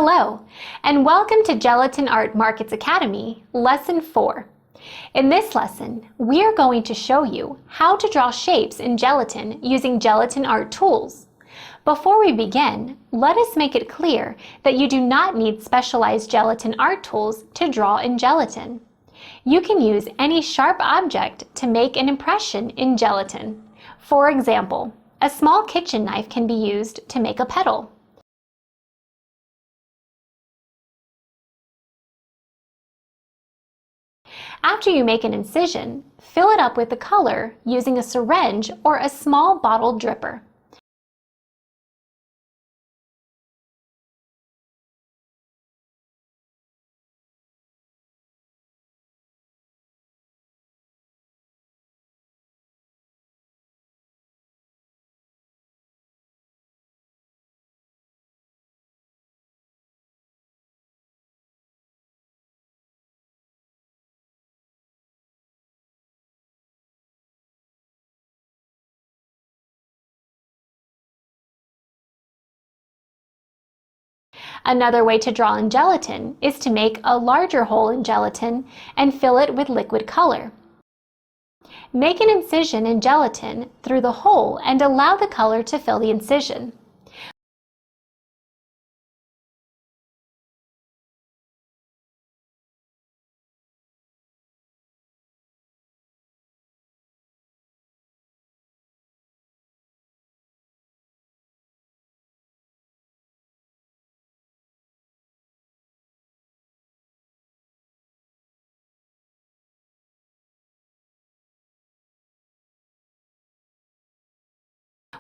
Hello, and welcome to Gelatin Art Markets Academy, Lesson 4. In this lesson, we are going to show you how to draw shapes in gelatin using gelatin art tools. Before we begin, let us make it clear that you do not need specialized gelatin art tools to draw in gelatin. You can use any sharp object to make an impression in gelatin. For example, a small kitchen knife can be used to make a petal. After you make an incision, fill it up with the color using a syringe or a small bottle dripper. Another way to draw in gelatin is to make a larger hole in gelatin and fill it with liquid color. Make an incision in gelatin through the hole and allow the color to fill the incision.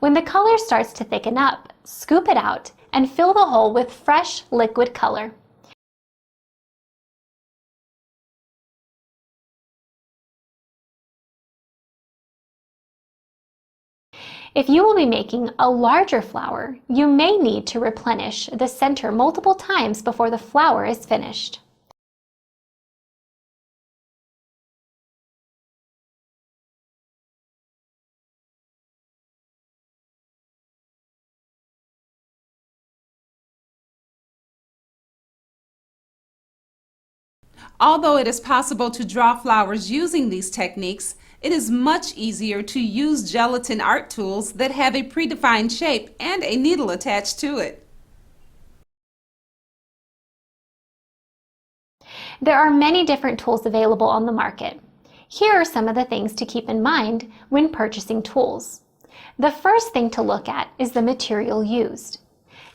When the color starts to thicken up, scoop it out and fill the hole with fresh liquid color. If you will be making a larger flower, you may need to replenish the center multiple times before the flower is finished. Although it is possible to draw flowers using these techniques, it is much easier to use gelatin art tools that have a predefined shape and a needle attached to it. There are many different tools available on the market. Here are some of the things to keep in mind when purchasing tools. The first thing to look at is the material used.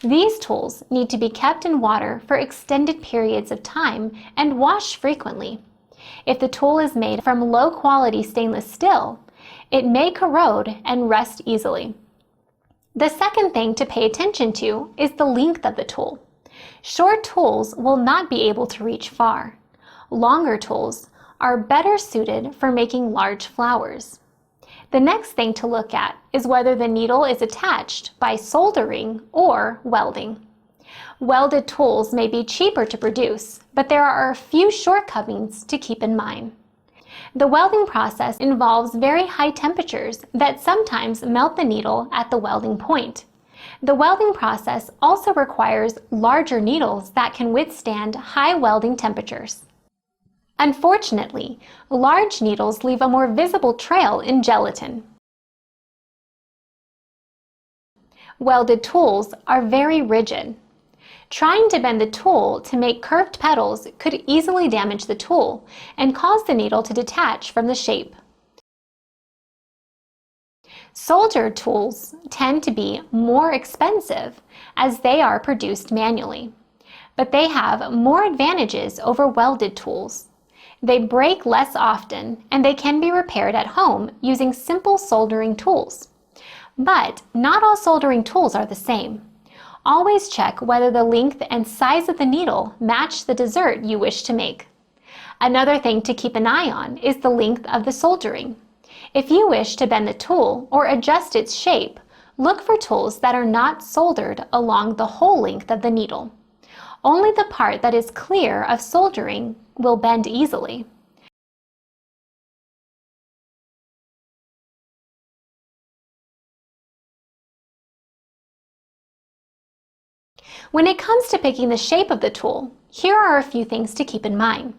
These tools need to be kept in water for extended periods of time and washed frequently. If the tool is made from low-quality stainless steel, it may corrode and rust easily. The second thing to pay attention to is the length of the tool. Short tools will not be able to reach far. Longer tools are better suited for making large flowers. The next thing to look at is whether the needle is attached by soldering or welding. Welded tools may be cheaper to produce, but there are a few shortcomings to keep in mind. The welding process involves very high temperatures that sometimes melt the needle at the welding point. The welding process also requires larger needles that can withstand high welding temperatures. Unfortunately, large needles leave a more visible trail in gelatin. Welded tools are very rigid. Trying to bend the tool to make curved petals could easily damage the tool and cause the needle to detach from the shape. Soldered tools tend to be more expensive as they are produced manually, but they have more advantages over welded tools. They break less often and they can be repaired at home using simple soldering tools. But not all soldering tools are the same. Always check whether the length and size of the needle match the dessert you wish to make. Another thing to keep an eye on is the length of the soldering. If you wish to bend the tool or adjust its shape, look for tools that are not soldered along the whole length of the needle. Only the part that is clear of soldering will bend easily. When it comes to picking the shape of the tool, here are a few things to keep in mind.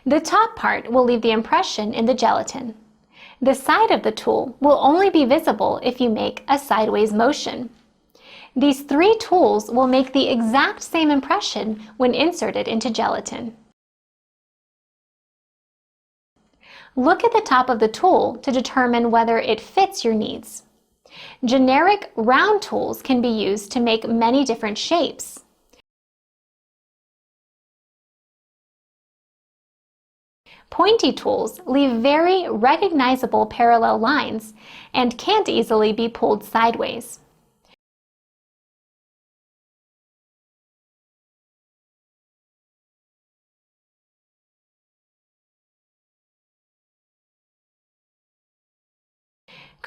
The top part will leave the impression in the gelatin. The side of the tool will only be visible if you make a sideways motion. These three tools will make the exact same impression when inserted into gelatin. Look at the top of the tool to determine whether it fits your needs. Generic round tools can be used to make many different shapes. Pointy tools leave very recognizable parallel lines and can't easily be pulled sideways.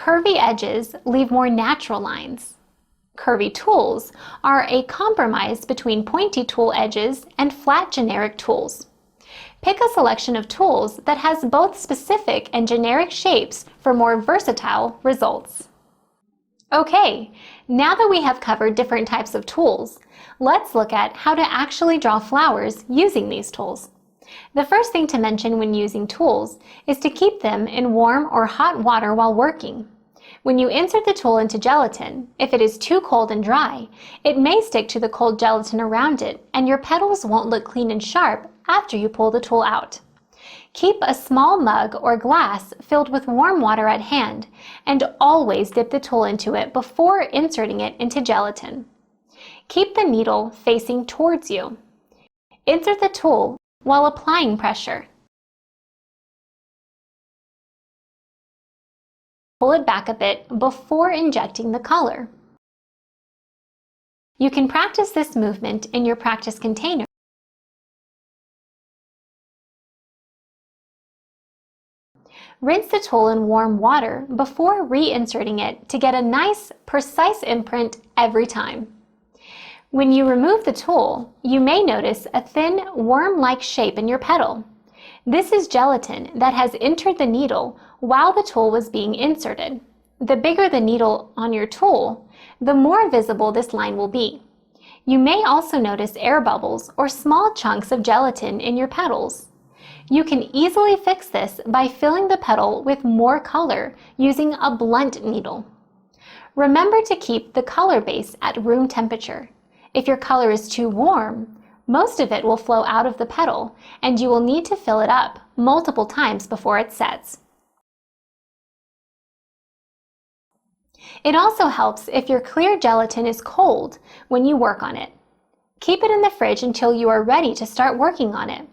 Curvy edges leave more natural lines. Curvy tools are a compromise between pointy tool edges and flat generic tools. Pick a selection of tools that has both specific and generic shapes for more versatile results. Okay, now that we have covered different types of tools, let's look at how to actually draw flowers using these tools. The first thing to mention when using tools is to keep them in warm or hot water while working. When you insert the tool into gelatin, if it is too cold and dry, it may stick to the cold gelatin around it and your petals won't look clean and sharp after you pull the tool out. Keep a small mug or glass filled with warm water at hand and always dip the tool into it before inserting it into gelatin. Keep the needle facing towards you. Insert the tool while applying pressure. Pull it back a bit before injecting the color. You can practice this movement in your practice container. Rinse the tool in warm water before reinserting it to get a nice, precise imprint every time. When you remove the tool, you may notice a thin, worm-like shape in your petal. This is gelatin that has entered the needle while the tool was being inserted. The bigger the needle on your tool, the more visible this line will be. You may also notice air bubbles or small chunks of gelatin in your petals. You can easily fix this by filling the petal with more color using a blunt needle. Remember to keep the color base at room temperature. If your color is too warm, most of it will flow out of the petal and you will need to fill it up multiple times before it sets. It also helps if your clear gelatin is cold when you work on it. Keep it in the fridge until you are ready to start working on it.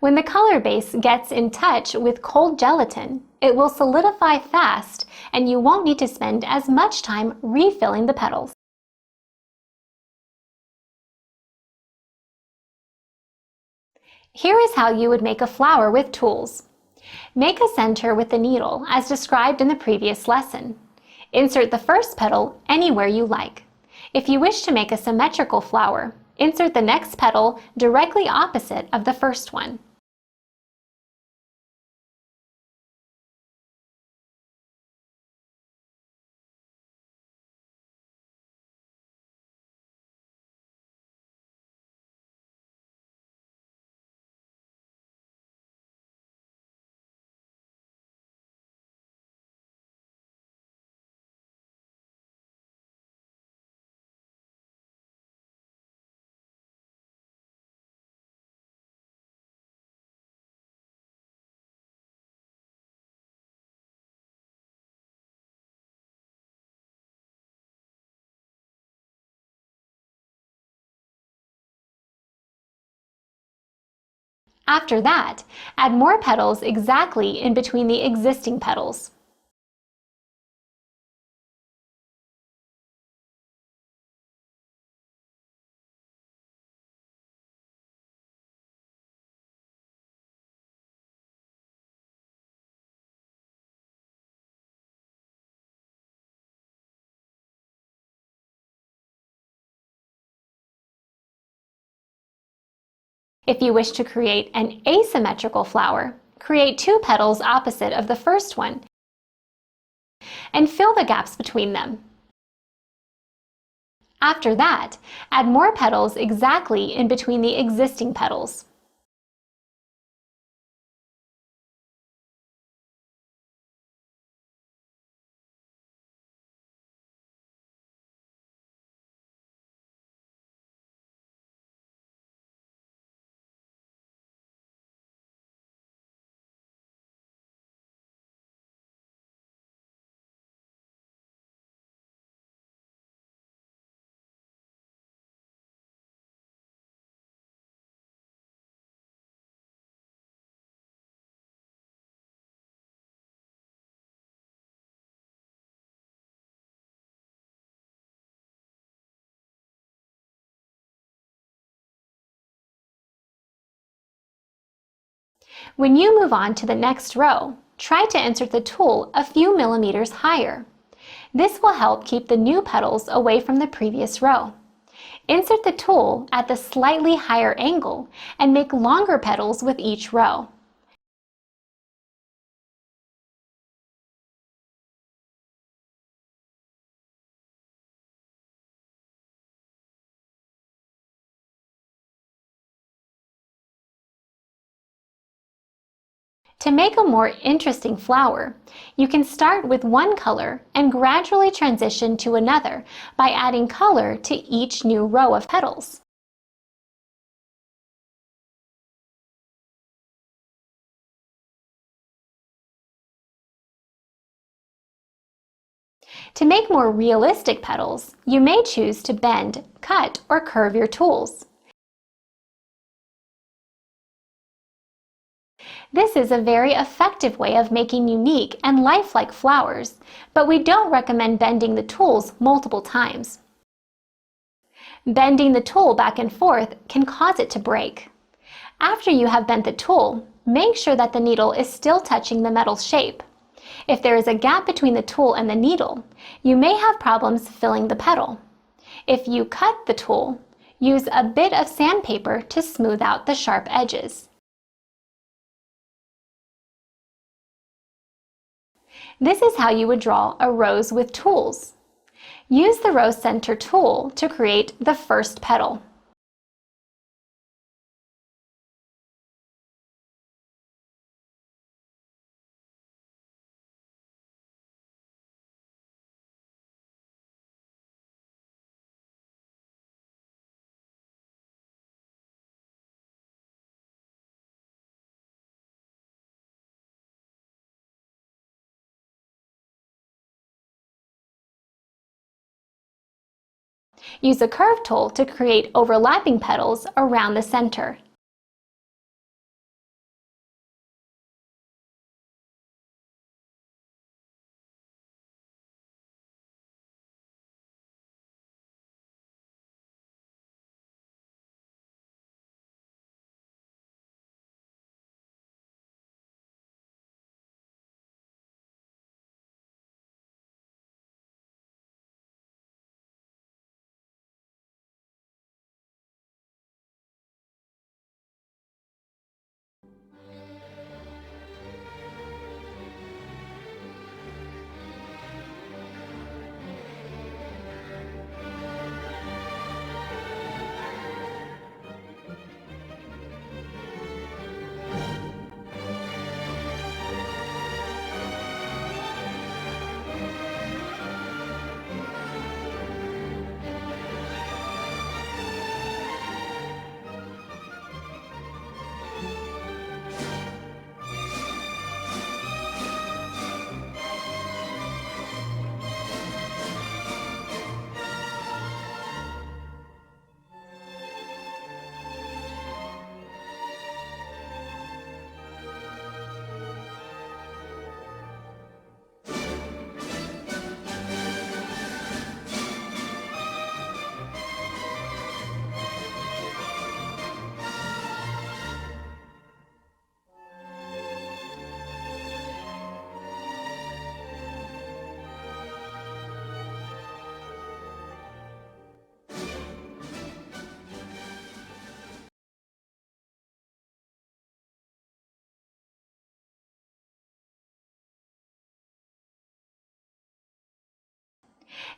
When the color base gets in touch with cold gelatin, it will solidify fast and you won't need to spend as much time refilling the petals. Here is how you would make a flower with tools. Make a center with the needle as described in the previous lesson. Insert the first petal anywhere you like. If you wish to make a symmetrical flower, insert the next petal directly opposite of the first one. After that, add more petals exactly in between the existing petals. If you wish to create an asymmetrical flower, create two petals opposite of the first one and fill the gaps between them. After that, add more petals exactly in between the existing petals. When you move on to the next row, try to insert the tool a few millimeters higher. This will help keep the new petals away from the previous row. Insert the tool at the slightly higher angle and make longer petals with each row. To make a more interesting flower, you can start with one color and gradually transition to another by adding color to each new row of petals. To make more realistic petals, you may choose to bend, cut, or curve your tools. This is a very effective way of making unique and lifelike flowers, but we don't recommend bending the tools multiple times. Bending the tool back and forth can cause it to break. After you have bent the tool, make sure that the needle is still touching the metal shape. If there is a gap between the tool and the needle, you may have problems filling the petal. If you cut the tool, use a bit of sandpaper to smooth out the sharp edges. This is how you would draw a rose with tools. Use the rose center tool to create the first petal. Use a curve tool to create overlapping petals around the center.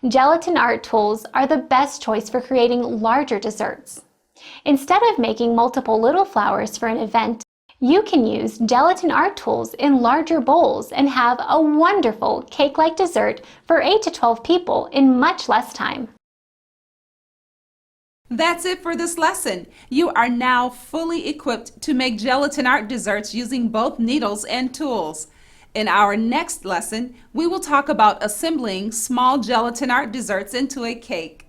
Gelatin art tools are the best choice for creating larger desserts. Instead of making multiple little flowers for an event, you can use gelatin art tools in larger bowls and have a wonderful cake-like dessert for 8 to 12 people in much less time. That's it for this lesson. You are now fully equipped to make gelatin art desserts using both needles and tools. In our next lesson, we will talk about assembling small gelatin art desserts into a cake.